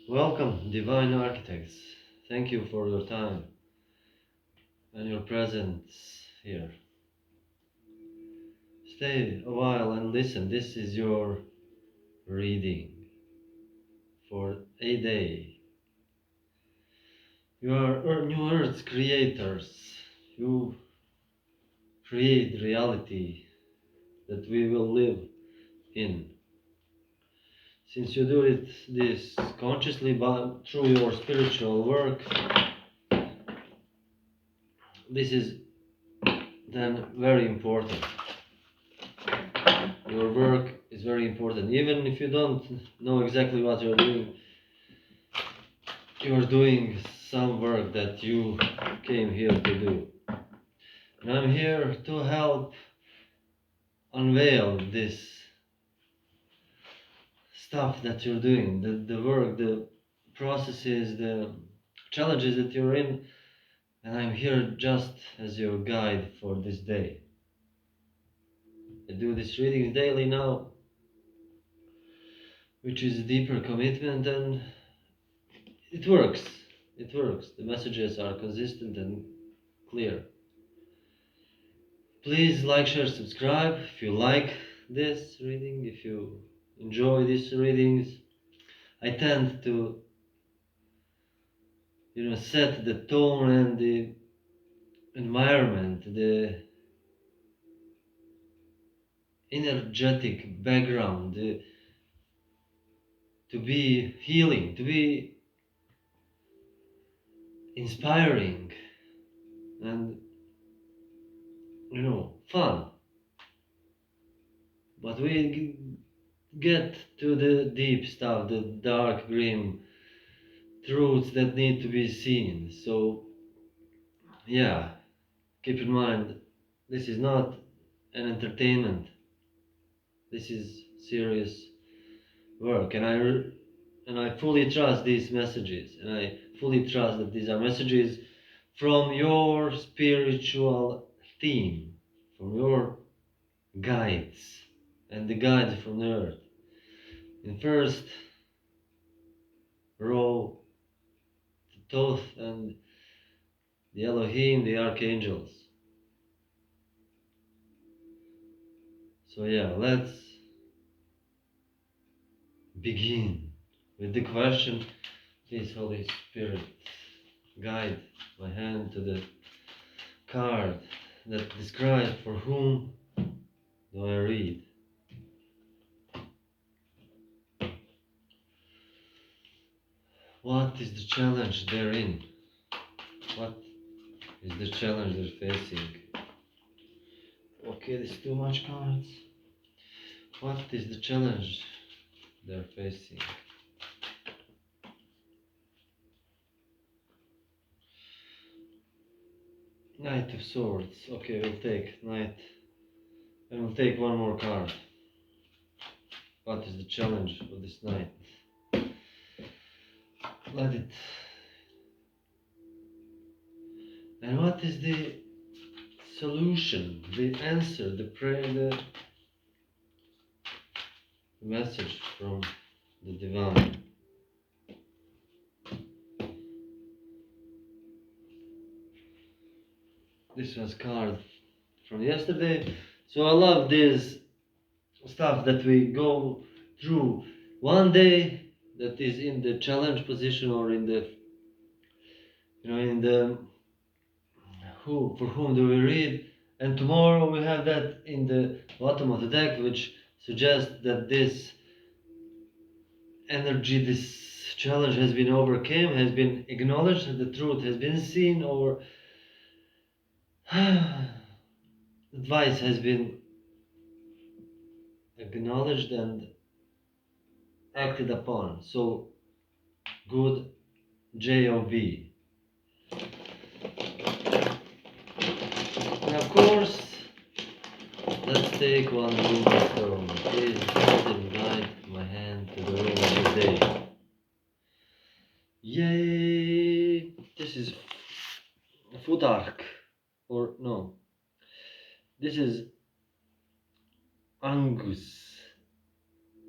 Welcome, Divine Architects. Thank you for your time and your presence here. Stay a while and listen. This is your reading for a day. You are New Earth's creators. You create reality that we will live in. Since you do this consciously through your spiritual work, this is then very important. Your work is very important. Even if you don't know exactly what you're doing some work that you came here to do. And I'm here to help unveil this stuff that you're doing, the work, the processes, the challenges that you're in, and I'm here just as your guide for this day. I do these readings daily now, which is a deeper commitment, and it works. It works. The messages are consistent and clear. Please like, share, subscribe if you like this reading, if you enjoy these readings. I tend to set the tone and the environment, the energetic background, to be healing, to be inspiring, and fun. But we get to the deep stuff, the dark, grim truths that need to be seen. So yeah, keep in mind, this is not an entertainment. This is serious work, and I fully trust these messages, and I fully trust that these are messages from your spiritual theme, from your guides, and the guides from the earth. In first row, the Thoth and the Elohim, the Archangels. So yeah, let's begin with the question. Please, Holy Spirit, guide my hand to the card that describes for whom do I read. What is the challenge they're in? What is the challenge they're facing? Okay, there's too much cards. What is the challenge they're facing? Knight of Swords. Okay, we'll take Knight. And we'll take one more card. What is the challenge of this Knight? Let it. And what is the solution, the answer, the prayer, the message from the Divine? This was card from yesterday. So I love this stuff that we go through one day, that is in the challenge position, or in the for whom do we read, and tomorrow we have that in the bottom of the deck, which suggests that this energy, this challenge has been overcome, has been acknowledged, and the truth has been seen, or advice has been acknowledged and acted upon. So good job. And of course, let's take one moving stone. Please hold and guide my hand to the room of the day. Yay! This is Futark. Or no. This is Angus.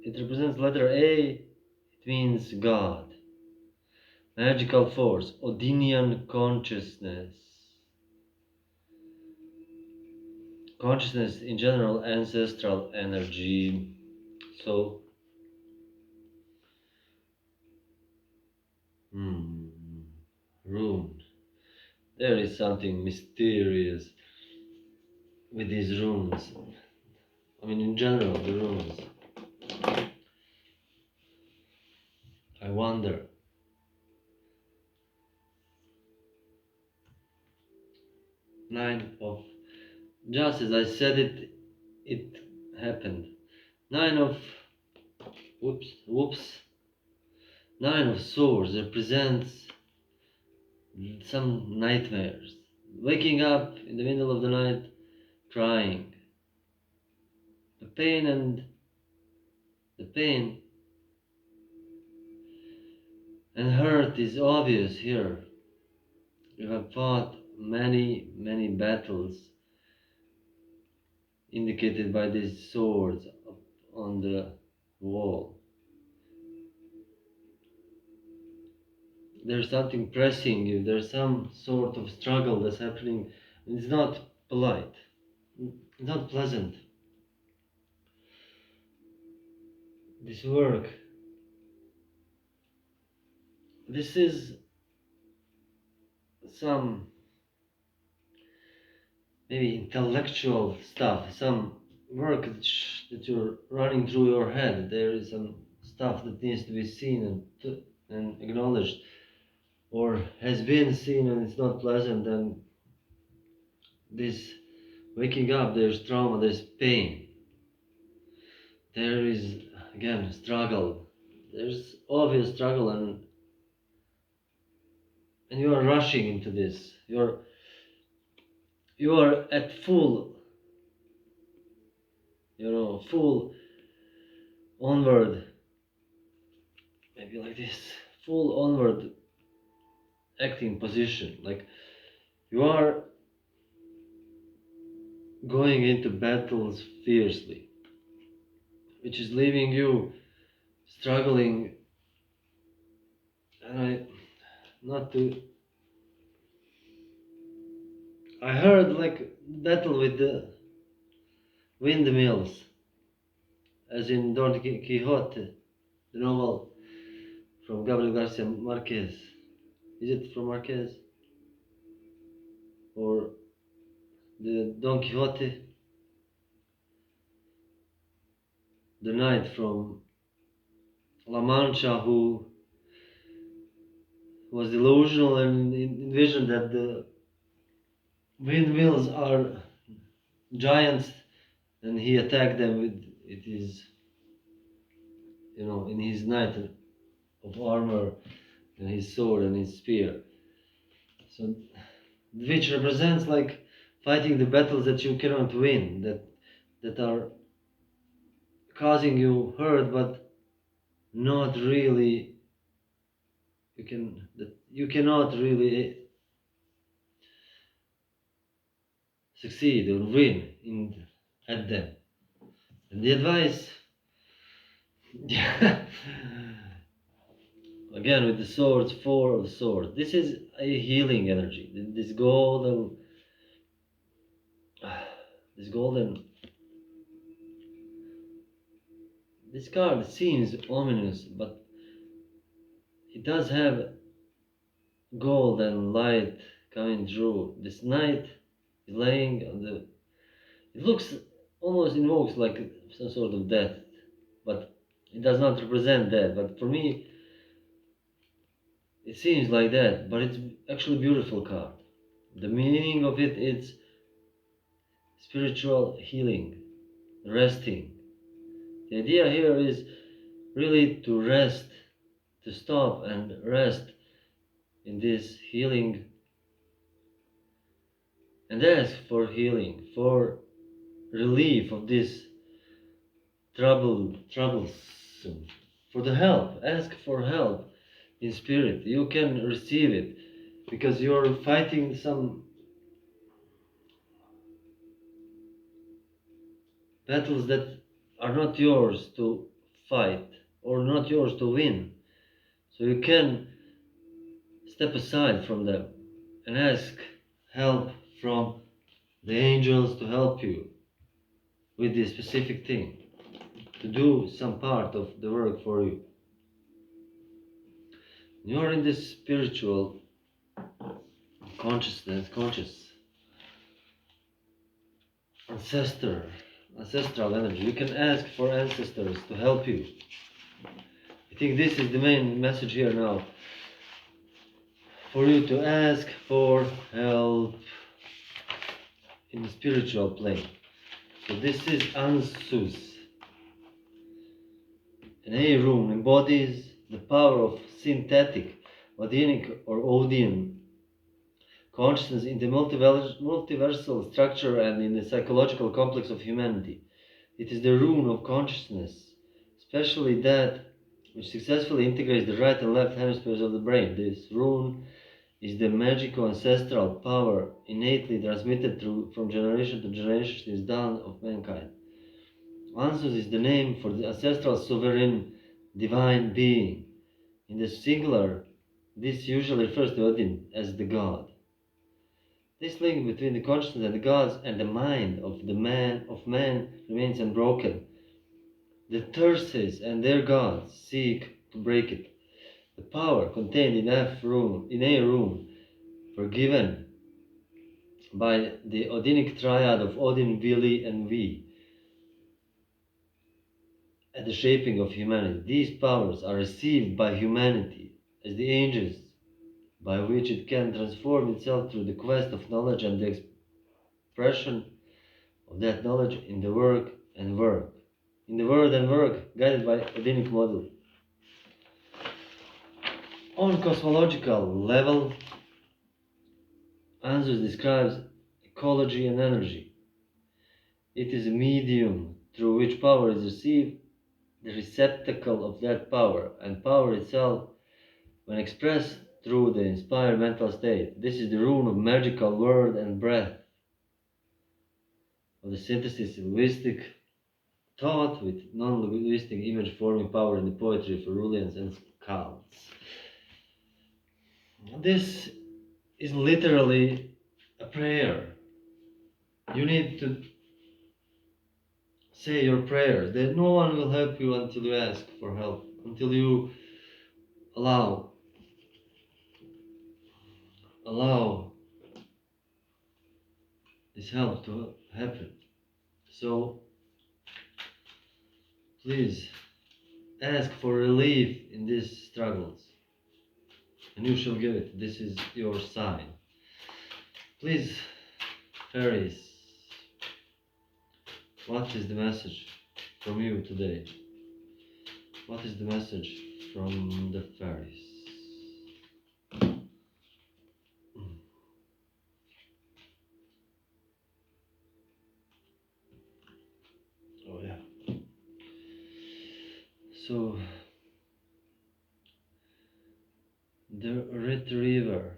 It represents letter A. It means God. magical force, Odinian consciousness. Consciousness in general, ancestral energy. So, rune. There is something mysterious with these runes. I mean, in general, the runes. I wonder. Nine of, just as I said it, it happened. Nine of, whoops. Nine of swords represents some nightmares. Waking up in the middle of the night, crying. The pain and hurt is obvious here. You have fought many battles indicated by these swords up on the wall. There's something pressing you, there's some sort of struggle that's happening, and it's not polite, it's not pleasant. This work, this is some maybe intellectual stuff, some work that you're running through your head. There is some stuff that needs to be seen and acknowledged, or has been seen, and it's not pleasant. And this waking up, there's trauma, there's pain, there is again struggle, there's obvious struggle, and you are rushing into this. You are at full, full onward, maybe like this, full onward acting position, like you are going into battles fiercely, which is leaving you struggling. And I heard like battle with the windmills, as in Don Quixote, the novel from Gabriel Garcia Marquez. Is it from Marquez? Or the Don Quixote? The knight from La Mancha who was delusional and envisioned that the windmills are giants, and he attacked them with his, in his knight of armor and his sword and his spear. So, which represents like fighting the battles that you cannot win, that are causing you hurt, but not really. You cannot really succeed or win at them. And the advice, again with the swords, four of swords. This is a healing energy. This golden. This card seems ominous, but it does have golden light coming through. This knight is laying on the. It looks almost invokes like some sort of death, but it does not represent that. But for me, it seems like that. But it's actually a beautiful card. The meaning of it is spiritual healing, resting. The idea here is really to rest, to stop and rest in this healing and ask for healing, for relief of this troublesome, for the help. Ask for help in spirit. You can receive it because you're fighting some battles that are not yours to fight or not yours to win. So you can step aside from them and ask help from the angels to help you with this specific thing, to do some part of the work for you. You are in this spiritual conscious ancestral energy. You can ask for ancestors to help you. I think this is the main message here now. For you to ask for help in the spiritual plane. So this is Ansus. An A rune embodies the power of synthetic, Odinic or Odian consciousness in the multiversal structure and in the psychological complex of humanity. It is the rune of consciousness, especially that which successfully integrates the right and left hemispheres of the brain. This rune is the magical ancestral power innately transmitted from generation to generation since dawn of mankind. Ansus is the name for the ancestral sovereign divine being. In the singular, this usually refers to Odin as the god. This link between the consciousness and the gods and the mind of man remains unbroken. The Thyrses and their gods seek to break it. The power contained in A rune were given by the Odinic triad of Odin, Vili, and Vi at the shaping of humanity. These powers are received by humanity as the angels by which it can transform itself through the quest of knowledge and the expression of that knowledge in the work and work. In the word and work, guided by Odinic model. On cosmological level, Ansus describes ecology and energy. It is a medium through which power is received, the receptacle of that power, and power itself when expressed through the inspired mental state. This is the rune of magical word and breath, of the synthesis of linguistic thought with non-linguistic image forming power in the poetry of Aurelians and Skalds. This is literally a prayer. You need to say your prayers. That no one will help you until you ask for help, until you allow this help to happen. So please ask for relief in these struggles, and you shall get it. This is your sign. Please, fairies, what is the message from you today? What is the message from the fairies? Oh yeah. So the retriever.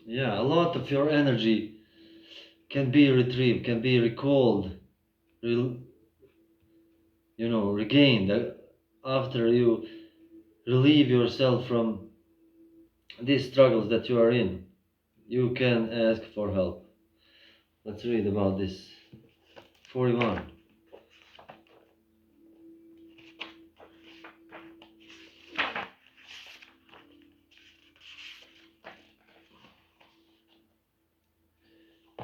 Yeah, a lot of your energy can be retrieved, can be recalled, regained after you relieve yourself from these struggles that you are in. You can ask for help. Let's read about this. 41.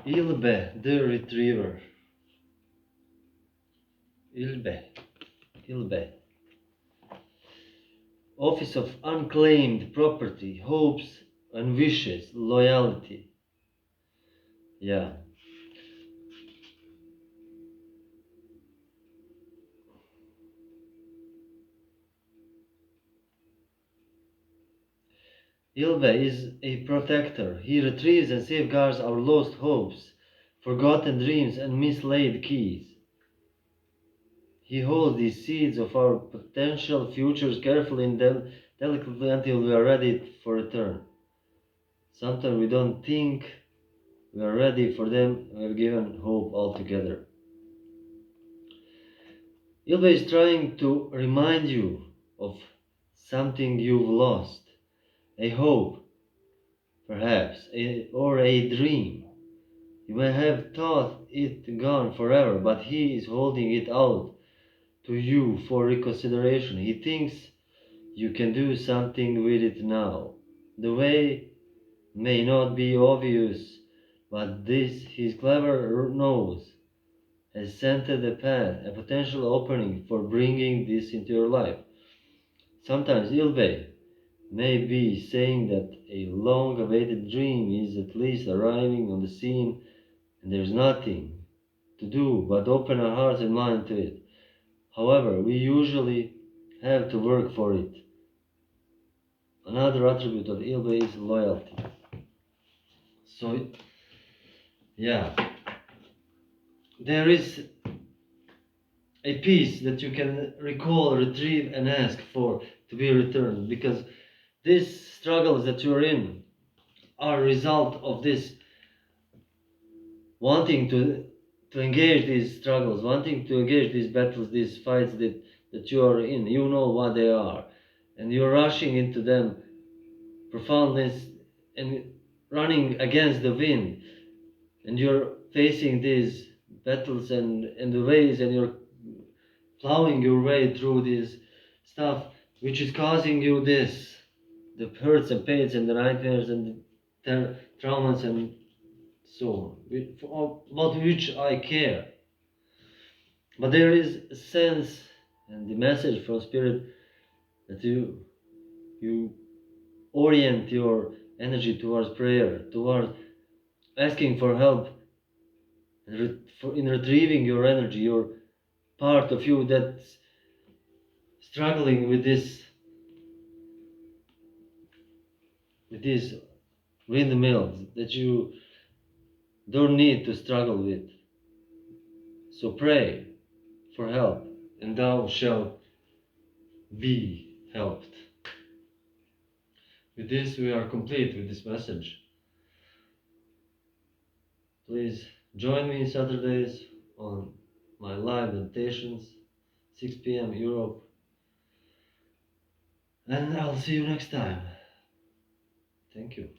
Ilbe, the retriever. Ilbe. Office of unclaimed property, hopes and wishes, loyalty. Yeah. Ilbe is a protector. He retrieves and safeguards our lost hopes, forgotten dreams, and mislaid keys. He holds these seeds of our potential futures carefully and delicately until we are ready for return. Sometimes we don't think we are ready for them, we are given hope altogether. Ilva is trying to remind you of something you've lost, a hope, perhaps, or a dream. You may have thought it gone forever, but he is holding it out to you for reconsideration. He thinks you can do something with it now. The way may not be obvious, but this his clever nose has scented a path, a potential opening for bringing this into your life. Sometimes Ilve may be saying that a long-awaited dream is at least arriving on the scene and there's nothing to do but open our hearts and mind to it. However, we usually have to work for it. Another attribute of Ilve is loyalty. So, yeah, there is a piece that you can recall, retrieve, and ask for to be returned, because these struggles that you're in are a result of this wanting to engage these struggles, wanting to engage these battles, these fights that you are in. You know what they are, and you're rushing into them profoundness and running against the wind, and you're facing these battles and the ways, and you're plowing your way through this stuff which is causing you the hurts and pains and the nightmares and the traumas and so on, about which I care. But there is a sense and the message from Spirit that you orient your energy towards prayer, towards asking for help, in retrieving your energy, your part of you that's struggling with these windmills that you don't need to struggle with. So pray for help, and thou shalt be helped. With this, we are complete with this message. Please join me Saturdays on my live meditations, 6 p.m. Europe, and I'll see you next time. Thank you.